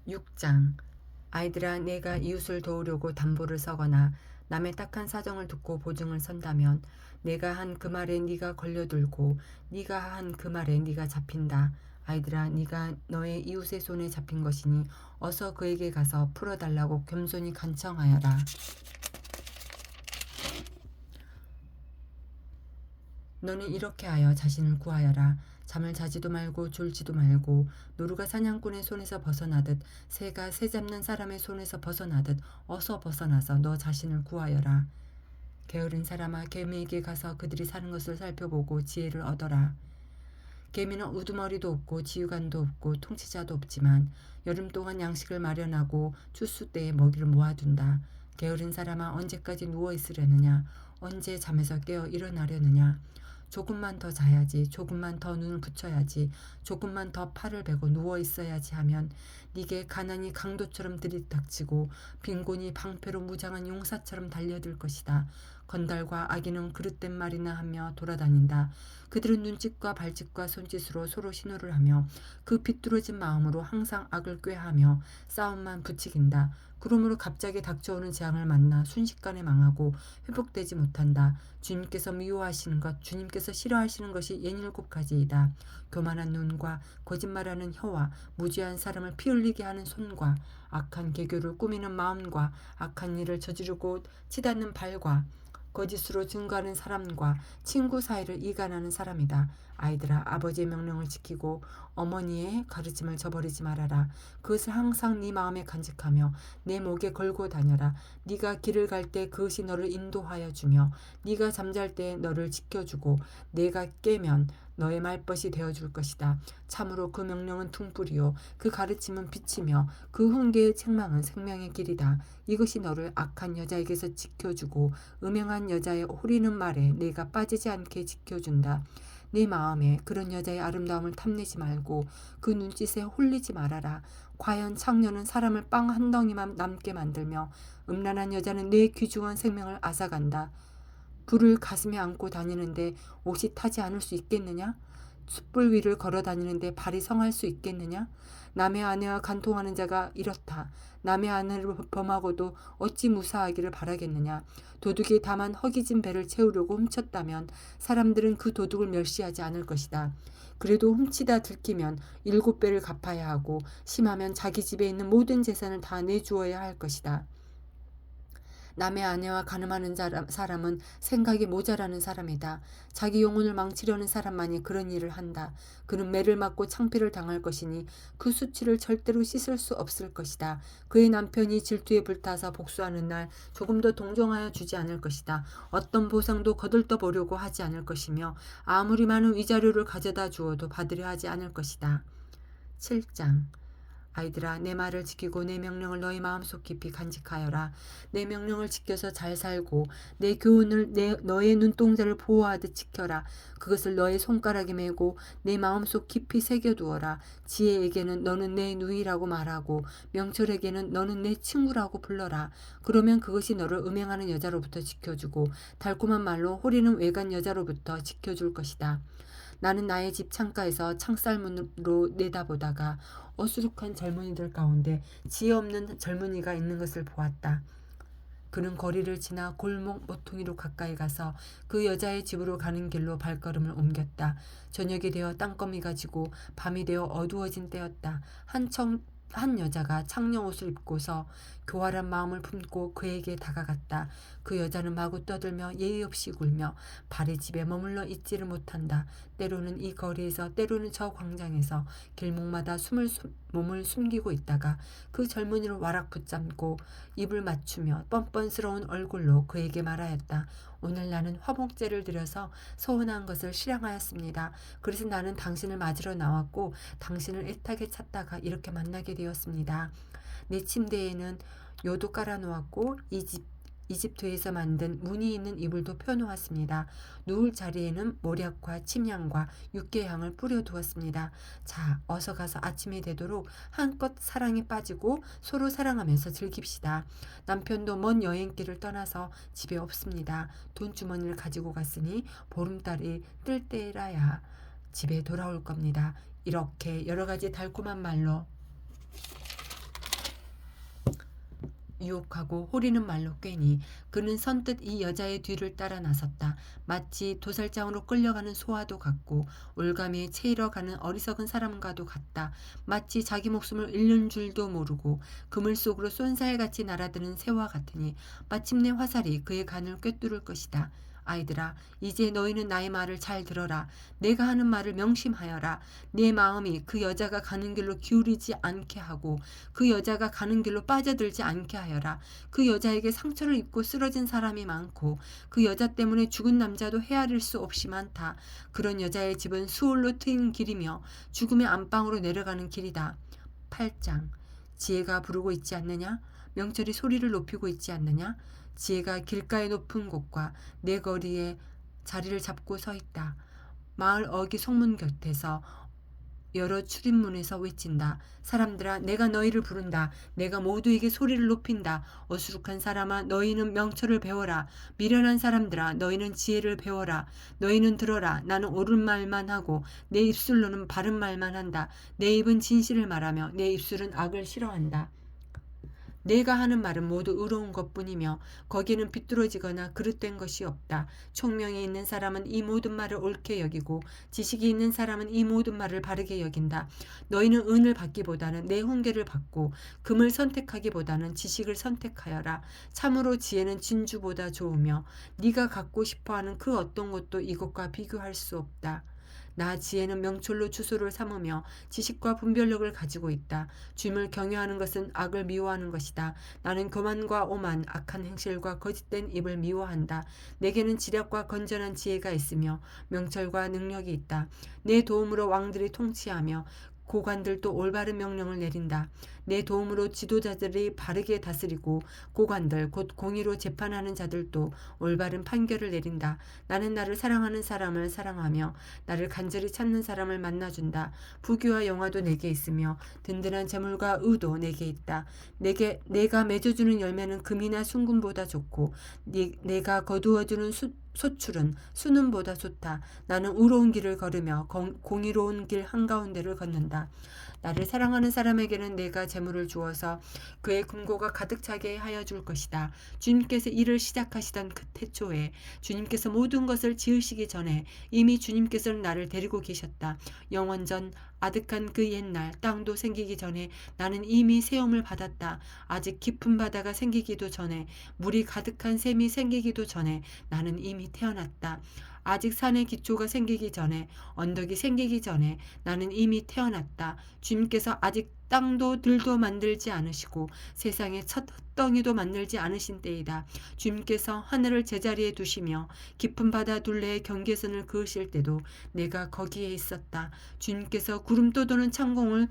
6장. 아이들아, 내가 이웃을 도우려고 담보를 서거나 남의 딱한 사정을 듣고 보증을 선다면 내가 한 그 말에 네가 걸려들고 네가 한 그 말에 네가 잡힌다. 아이들아, 네가 너의 이웃의 손에 잡힌 것이니 어서 그에게 가서 풀어달라고 겸손히 간청하여라. 너는 이렇게 하여 자신을 구하여라. 잠을 자지도 말고 졸지도 말고 노루가 사냥꾼의 손에서 벗어나듯 새가 새 잡는 사람의 손에서 벗어나듯 어서 벗어나서 너 자신을 구하여라. 게으른 사람아, 개미에게 가서 그들이 사는 것을 살펴보고 지혜를 얻어라. 개미는 우두머리도 없고 지휘관도 없고 통치자도 없지만 여름 동안 양식을 마련하고 추수 때에 먹이를 모아둔다. 게으른 사람아, 언제까지 누워 있으려느냐? 언제 잠에서 깨어 일어나려느냐? 조금만 더 자야지, 조금만 더 눈을 붙여야지, 조금만 더 팔을 베고 누워 있어야지 하면 네게 가난이 강도처럼 들이닥치고 빈곤이 방패로 무장한 용사처럼 달려들 것이다. 건달과 아기는 그릇된 말이나 하며 돌아다닌다. 그들은 눈짓과 발짓과 손짓으로 서로 신호를 하며 그 비뚤어진 마음으로 항상 악을 꾀하며 싸움만 부추긴다. 그러므로 갑자기 닥쳐오는 재앙을 만나 순식간에 망하고 회복되지 못한다. 주님께서 미워하시는 것, 주님께서 싫어하시는 것이 67가지이다. 교만한 눈과 거짓말하는 혀와 무지한 사람을 피 흘리게 하는 손과 악한 계교를 꾸미는 마음과 악한 일을 저지르고 치닫는 발과 거짓으로 증거하는 사람과 친구 사이를 이간하는 사람이다. 아이들아, 아버지의 명령을 지키고 어머니의 가르침을 저버리지 말아라. 그것을 항상 네 마음에 간직하며 내 목에 걸고 다녀라. 네가 길을 갈 때 그것이 너를 인도하여 주며 네가 잠잘 때 너를 지켜주고 내가 깨면 너의 말벗이 되어줄 것이다. 참으로 그 명령은 등불이요 그 가르침은 빛이며 그 훈계의 책망은 생명의 길이다. 이것이 너를 악한 여자에게서 지켜주고 음행한 여자의 호리는 말에 내가 빠지지 않게 지켜준다. 네 마음에 그런 여자의 아름다움을 탐내지 말고 그 눈짓에 홀리지 말아라. 과연 창녀는 사람을 빵 한 덩이만 남게 만들며 음란한 여자는 내 귀중한 생명을 앗아간다. 불을 가슴에 안고 다니는데 옷이 타지 않을 수 있겠느냐? 숯불 위를 걸어 다니는데 발이 성할 수 있겠느냐? 남의 아내와 간통하는 자가 이렇다. 남의 아내를 범하고도 어찌 무사하기를 바라겠느냐? 도둑이 다만 허기진 배를 채우려고 훔쳤다면 사람들은 그 도둑을 멸시하지 않을 것이다. 그래도 훔치다 들키면 7배를 갚아야 하고 심하면 자기 집에 있는 모든 재산을 다 내주어야 할 것이다. 남의 아내와 가늠하는 사람은 생각이 모자라는 사람이다. 자기 영혼을 망치려는 사람만이 그런 일을 한다. 그는 매를 맞고 창피를 당할 것이니 그 수치를 절대로 씻을 수 없을 것이다. 그의 남편이 질투에 불타서 복수하는 날 조금 더 동정하여 주지 않을 것이다. 어떤 보상도 거들떠 보려고 하지 않을 것이며 아무리 많은 위자료를 가져다 주어도 받으려 하지 않을 것이다. 7장. 아이들아, 내 말을 지키고 내 명령을 너희 마음속 깊이 간직하여라. 내 명령을 지켜서 잘 살고 내 교훈을 너의 눈동자를 보호하듯 지켜라. 그것을 너의 손가락에 메고 내 마음속 깊이 새겨두어라. 지혜에게는 너는 내 누이라고 말하고 명철에게는 너는 내 친구라고 불러라. 그러면 그것이 너를 음행하는 여자로부터 지켜주고 달콤한 말로 호리는 외간 여자로부터 지켜줄 것이다. 나는 나의 집 창가에서 창살문으로 내다보다가 어수룩한 젊은이들 가운데 지혜 없는 젊은이가 있는 것을 보았다. 그는 거리를 지나 골목 모퉁이로 가까이 가서 그 여자의 집으로 가는 길로 발걸음을 옮겼다. 저녁이 되어 땅거미가 지고 밤이 되어 어두워진 때였다. 한 여자가 창녀 옷을 입고서 교활한 마음을 품고 그에게 다가갔다. 그 여자는 마구 떠들며 예의 없이 굴며 발의 집에 머물러 있지를 못한다. 때로는 이 거리에서 때로는 저 광장에서 길목마다 몸을 숨기고 있다가 그 젊은이를 와락 붙잡고 입을 맞추며 뻔뻔스러운 얼굴로 그에게 말하였다. 오늘 나는 화목제를 드려서 서운한 것을 실행하였습니다. 그래서 나는 당신을 맞으러 나왔고 당신을 애타게 찾다가 이렇게 만나게 되었습니다. 내 침대에는 요도 깔아놓았고 이집트에서 만든 무늬 있는 이불도 펴놓았습니다. 누울 자리에는 모략과 침향과 육개향을 뿌려두었습니다. 자, 어서 가서 아침이 되도록 한껏 사랑에 빠지고 서로 사랑하면서 즐깁시다. 남편도 먼 여행길을 떠나서 집에 없습니다. 돈주머니를 가지고 갔으니 보름달이 뜰 때라야 집에 돌아올 겁니다. 이렇게 여러 가지 달콤한 말로 유혹하고 호리는 말로 꿰니 그는 선뜻 이 여자의 뒤를 따라 나섰다. 마치 도살장으로 끌려가는 소와도 같고 올가미에 채이러 가는 어리석은 사람과도 같다. 마치 자기 목숨을 잃는 줄도 모르고 그물 속으로 쏜살같이 날아드는 새와 같으니 마침내 화살이 그의 간을 꿰뚫을 것이다. 아이들아, 이제 너희는 나의 말을 잘 들어라. 내가 하는 말을 명심하여라. 내 마음이 그 여자가 가는 길로 기울이지 않게 하고 그 여자가 가는 길로 빠져들지 않게 하여라. 그 여자에게 상처를 입고 쓰러진 사람이 많고 그 여자 때문에 죽은 남자도 헤아릴 수 없이 많다. 그런 여자의 집은 수월로 트인 길이며 죽음의 안방으로 내려가는 길이다. 8장. 지혜가 부르고 있지 않느냐? 명철이 소리를 높이고 있지 않느냐? 지혜가 길가의 높은 곳과 내 거리에 자리를 잡고 서 있다. 마을 어귀 성문 곁에서 여러 출입문에서 외친다. 사람들아, 내가 너희를 부른다. 내가 모두에게 소리를 높인다. 어수룩한 사람아, 너희는 명철을 배워라. 미련한 사람들아, 너희는 지혜를 배워라. 너희는 들어라. 나는 옳은 말만 하고 내 입술로는 바른 말만 한다. 내 입은 진실을 말하며 내 입술은 악을 싫어한다. 내가 하는 말은 모두 의로운 것뿐이며 거기에는 비뚤어지거나 그릇된 것이 없다. 총명이 있는 사람은 이 모든 말을 옳게 여기고 지식이 있는 사람은 이 모든 말을 바르게 여긴다. 너희는 은을 받기보다는 내 훈계를 받고 금을 선택하기보다는 지식을 선택하여라. 참으로 지혜는 진주보다 좋으며 네가 갖고 싶어하는 그 어떤 것도 이것과 비교할 수 없다. 나 지혜는 명철로 주소를 삼으며 지식과 분별력을 가지고 있다. 주님을 경외하는 것은 악을 미워하는 것이다. 나는 교만과 오만, 악한 행실과 거짓된 입을 미워한다. 내게는 지략과 건전한 지혜가 있으며 명철과 능력이 있다. 내 도움으로 왕들이 통치하며 고관들도 올바른 명령을 내린다. 내 도움으로 지도자들이 바르게 다스리고 고관들 곧 공의로 재판하는 자들도 올바른 판결을 내린다. 나는 나를 사랑하는 사람을 사랑하며 나를 간절히 찾는 사람을 만나준다. 부귀와 영화도 내게 있으며 든든한 재물과 의도 내게 있다. 내가 맺어주는 열매는 금이나 순금보다 좋고 내가 거두어주는 소출은 수는보다 좋다. 나는 의로운 길을 걸으며 공의로운 길 한가운데를 걷는다. 나를 사랑하는 사람에게는 내가 재물을 주어서 그의 금고가 가득 차게 하여 줄 것이다. 주님께서 일을 시작하시던 그 태초에 주님께서 모든 것을 지으시기 전에 이미 주님께서는 나를 데리고 계셨다. 영원전 아득한 그 옛날 땅도 생기기 전에 나는 이미 세움을 받았다. 아직 깊은 바다가 생기기도 전에 물이 가득한 샘이 생기기도 전에 나는 이미 태어났다. 아직 산의 기초가 생기기 전에 언덕이 생기기 전에 나는 이미 태어났다. 주님께서 아직 땅도 들도 만들지 않으시고 세상에 첫 흙덩이도 만들지 않으신 때이다. 주님께서 하늘을 제자리에 두시며 깊은 바다 둘레에 경계선을 그으실 때도 내가 거기에 있었다. 주님께서 구름 떠도는 창공을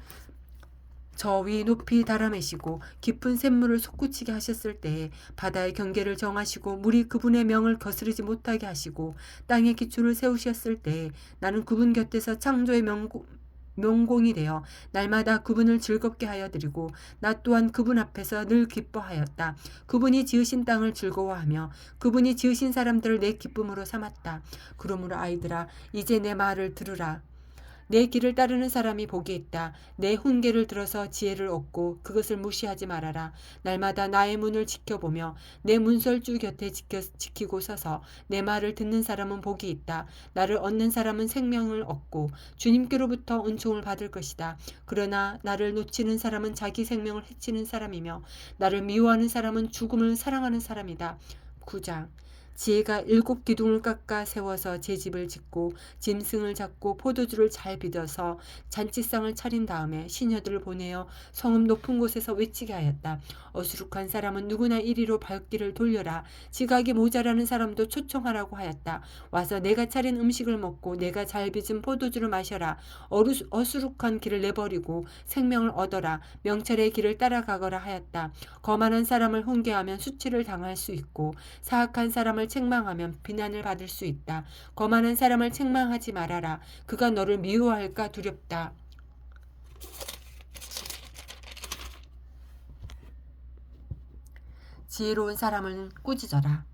저 위 높이 달아매시고 깊은 샘물을 솟구치게 하셨을 때에 바다의 경계를 정하시고 물이 그분의 명을 거스르지 못하게 하시고 땅의 기초를 세우셨을 때에 나는 그분 곁에서 창조의 명공이 되어 날마다 그분을 즐겁게 하여 드리고 나 또한 그분 앞에서 늘 기뻐하였다. 그분이 지으신 땅을 즐거워하며 그분이 지으신 사람들을 내 기쁨으로 삼았다. 그러므로 아이들아, 이제 내 말을 들으라. 내 길을 따르는 사람이 복이 있다. 내 훈계를 들어서 지혜를 얻고 그것을 무시하지 말아라. 날마다 나의 문을 지켜보며 내 문설주 곁에 지키고 서서 내 말을 듣는 사람은 복이 있다. 나를 얻는 사람은 생명을 얻고 주님께로부터 은총을 받을 것이다. 그러나 나를 놓치는 사람은 자기 생명을 해치는 사람이며 나를 미워하는 사람은 죽음을 사랑하는 사람이다. 9장. 지혜가 7 기둥을 깎아 세워서 제 집을 짓고 짐승을 잡고 포도주를 잘 빚어서 잔치상을 차린 다음에 시녀들을 보내어 성읍 높은 곳에서 외치게 하였다. 어수룩한 사람은 누구나 이리로 발길을 돌려라. 지각이 모자라는 사람도 초청하라고 하였다. 와서 내가 차린 음식을 먹고 내가 잘 빚은 포도주를 마셔라. 어수룩한 길을 내버리고 생명을 얻어라. 명철의 길을 따라가거라 하였다. 거만한 사람을 훈계하면 수치를 당할 수 있고 사악한 사람을 책망하면 비난을 받을 수 있다. 거만한 사람을 책망하지 말아라. 그가 너를 미워할까 두렵다. 지혜로운 사람은 꾸짖어라.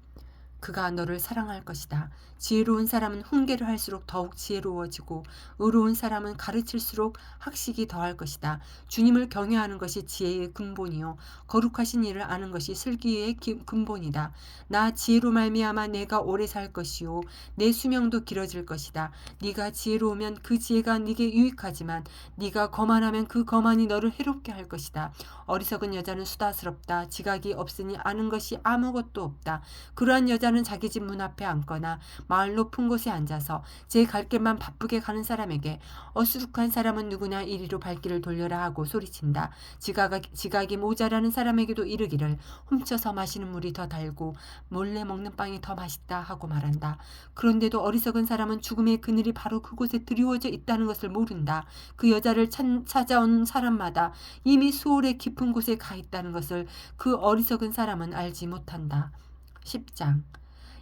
그가 너를 사랑할 것이다. 지혜로운 사람은 훈계를 할수록 더욱 지혜로워지고 의로운 사람은 가르칠수록 학식이 더할 것이다. 주님을 경외하는 것이 지혜의 근본이요 거룩하신 일을 아는 것이 슬기의 근본이다. 나 지혜로 말미암아 내가 오래 살 것이요 내 수명도 길어질 것이다. 네가 지혜로우면 그 지혜가 네게 유익하지만 네가 거만하면 그 거만이 너를 해롭게 할 것이다. 어리석은 여자는 수다스럽다. 지각이 없으니 아는 것이 아무것도 없다. 그러한 여자는 자기 집 문 앞에 앉거나 마을 높은 곳에 앉아서 제 갈 길만 바쁘게 가는 사람에게 어수룩한 사람은 누구나 이리로 발길을 돌려라 하고 소리친다. 지각이 모자라는 사람에게도 이르기를 훔쳐서 마시는 물이 더 달고 몰래 먹는 빵이 더 맛있다 하고 말한다. 그런데도 어리석은 사람은 죽음의 그늘이 바로 그곳에 드리워져 있다는 것을 모른다. 그 여자를 찾아온 사람마다 이미 수월의 깊은 곳에 가 있다는 것을 그 어리석은 사람은 알지 못한다. 10장.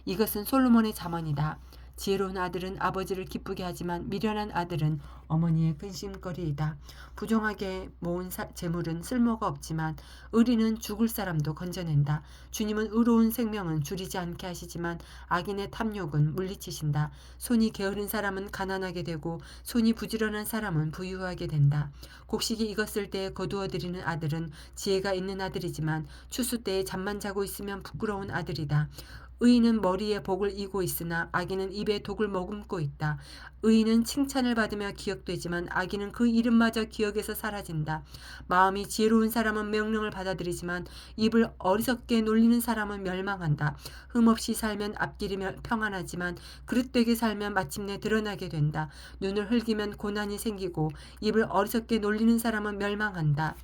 이것은 솔로몬의 잠언이다. 지혜로운 아들은 아버지를 기쁘게 하지만 미련한 아들은 어머니의 근심거리이다. 부정하게 모은 재물은 쓸모가 없지만 의리는 죽을 사람도 건져낸다. 주님은 의로운 생명은 줄이지 않게 하시지만 악인의 탐욕은 물리치신다. 손이 게으른 사람은 가난하게 되고 손이 부지런한 사람은 부유하게 된다. 곡식이 익었을 때에 거두어들이는 아들은 지혜가 있는 아들이지만 추수 때에 잠만 자고 있으면 부끄러운 아들이다. 의인은 머리에 복을 이고 있으나 악인은 입에 독을 머금고 있다. 의인은 칭찬을 받으며 기억되지만 악인은 그 이름마저 기억에서 사라진다. 마음이 지혜로운 사람은 명령을 받아들이지만 입을 어리석게 놀리는 사람은 멸망한다. 흠없이 살면 앞길이 평안하지만 그릇되게 살면 마침내 드러나게 된다. 눈을 흘기면 고난이 생기고 입을 어리석게 놀리는 사람은 멸망한다.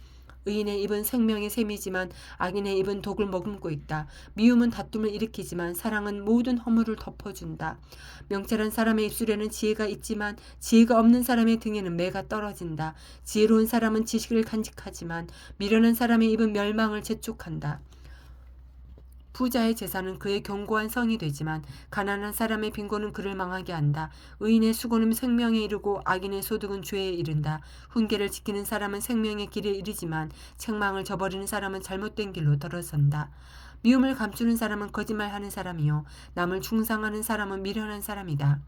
의인의 입은 생명의 샘이지만 악인의 입은 독을 머금고 있다. 미움은 다툼을 일으키지만 사랑은 모든 허물을 덮어준다. 명철한 사람의 입술에는 지혜가 있지만 지혜가 없는 사람의 등에는 매가 떨어진다. 지혜로운 사람은 지식을 간직하지만 미련한 사람의 입은 멸망을 재촉한다. 부자의 재산은 그의 견고한 성이 되지만 가난한 사람의 빈곤은 그를 망하게 한다. 의인의 수고는 생명에 이르고 악인의 소득은 죄에 이른다. 훈계를 지키는 사람은 생명의 길에 이르지만 책망을 저버리는 사람은 잘못된 길로 들어선다. 미움을 감추는 사람은 거짓말하는 사람이요 남을 중상하는 사람은 미련한 사람이다.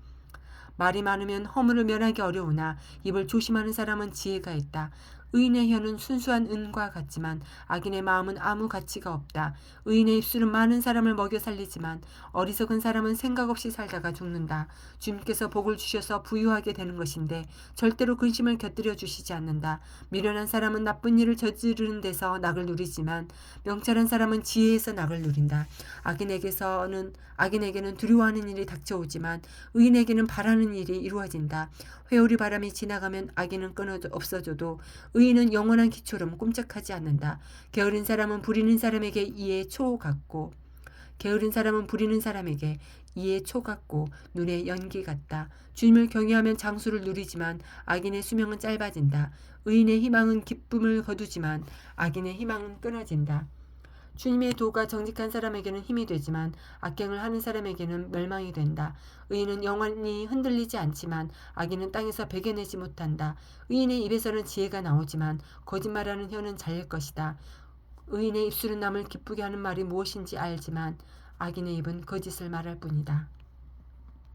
말이 많으면 허물을 면하기 어려우나 입을 조심하는 사람은 지혜가 있다. 의인의 혀는 순수한 은과 같지만 악인의 마음은 아무 가치가 없다. 의인의 입술은 많은 사람을 먹여 살리지만 어리석은 사람은 생각 없이 살다가 죽는다. 주님께서 복을 주셔서 부유하게 되는 것인데 절대로 근심을 곁들여 주시지 않는다. 미련한 사람은 나쁜 일을 저지르는 데서 낙을 누리지만 명철한 사람은 지혜에서 낙을 누린다. 악인에게는 두려워하는 일이 닥쳐오지만 의인에게는 바라는 일이 이루어진다. 회오리 바람이 지나가면 악인은 없어져도 의인은 영원한 기초름 꼼짝하지 않는다. 게으른 사람은 부리는 사람에게 이에 초 같고 눈에 연기 같다. 주님을 경외하면 장수를 누리지만 악인의 수명은 짧아진다. 의인의 희망은 기쁨을 거두지만 악인의 희망은 끊어진다. 주님의 도가 정직한 사람에게는 힘이 되지만 악행을 하는 사람에게는 멸망이 된다. 의인은 영원히 흔들리지 않지만 악인은 땅에서 베겨내지 못한다. 의인의 입에서는 지혜가 나오지만 거짓말하는 혀는 잘릴 것이다. 의인의 입술은 남을 기쁘게 하는 말이 무엇인지 알지만 악인의 입은 거짓을 말할 뿐이다.